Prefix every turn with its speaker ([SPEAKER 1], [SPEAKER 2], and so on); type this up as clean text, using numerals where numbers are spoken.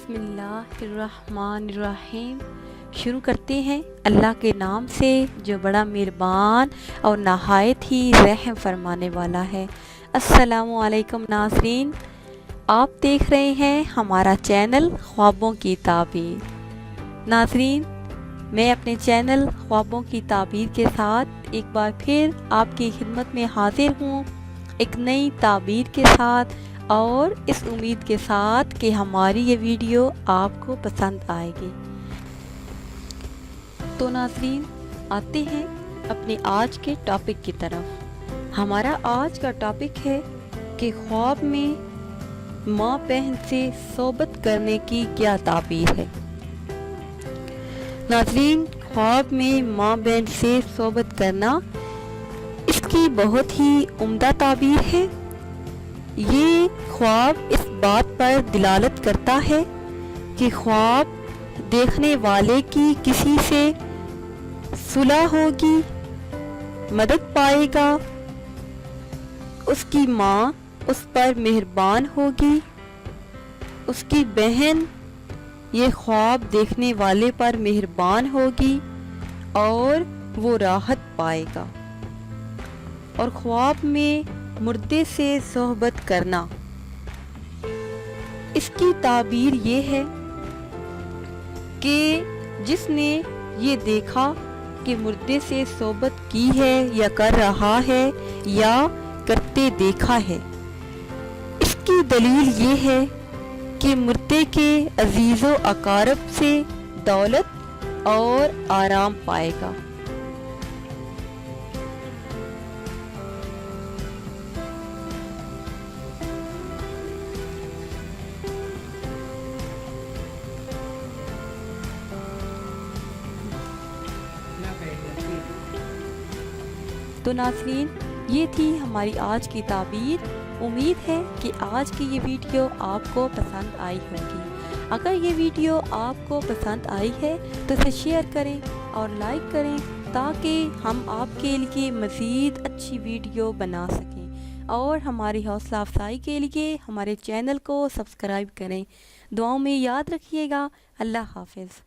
[SPEAKER 1] بسم اللہ الرحمن الرحیم۔ شروع کرتے ہیں اللہ کے نام سے جو بڑا مہربان اور نہایت ہی رحم فرمانے والا ہے۔ السلام علیکم ناظرین، آپ دیکھ رہے ہیں ہمارا چینل خوابوں کی تعبیر۔ ناظرین، میں اپنے چینل خوابوں کی تعبیر کے ساتھ ایک بار پھر آپ کی خدمت میں حاضر ہوں، ایک نئی تعبیر کے ساتھ اور اس امید کے ساتھ کہ ہماری یہ ویڈیو آپ کو پسند آئے گی۔ تو ناظرین، آتے ہیں اپنے آج کے ٹاپک کی طرف۔ ہمارا آج کا ٹاپک ہے کہ خواب میں ماں بہن سے صحبت کرنے کی کیا تعبیر ہے۔ ناظرین، خواب میں ماں بہن سے صحبت کرنا اس کی بہت ہی عمدہ تعبیر ہے۔ یہ خواب اس بات پر دلالت کرتا ہے کہ خواب دیکھنے والے کی کسی سے صلح ہوگی، مدد پائے گا، اس کی ماں اس پر مہربان ہوگی، اس کی بہن یہ خواب دیکھنے والے پر مہربان ہوگی اور وہ راحت پائے گا۔ اور خواب میں مردے سے صحبت کرنا، اس کی تعبیر یہ ہے کہ جس نے یہ دیکھا کہ مردے سے صحبت کی ہے یا کر رہا ہے یا کرتے دیکھا ہے، اس کی دلیل یہ ہے کہ مردے کے عزیز و اقارب سے دولت اور آرام پائے گا۔ تو ناظرین، یہ تھی ہماری آج کی تعبیر۔ امید ہے کہ آج کی یہ ویڈیو آپ کو پسند آئی ہوگی۔ اگر یہ ویڈیو آپ کو پسند آئی ہے تو اسے شیئر کریں اور لائک کریں تاکہ ہم آپ کے لیے مزید اچھی ویڈیو بنا سکیں، اور ہماری حوصلہ افزائی کے لیے ہمارے چینل کو سبسکرائب کریں۔ دعاؤں میں یاد رکھیے گا۔ اللہ حافظ۔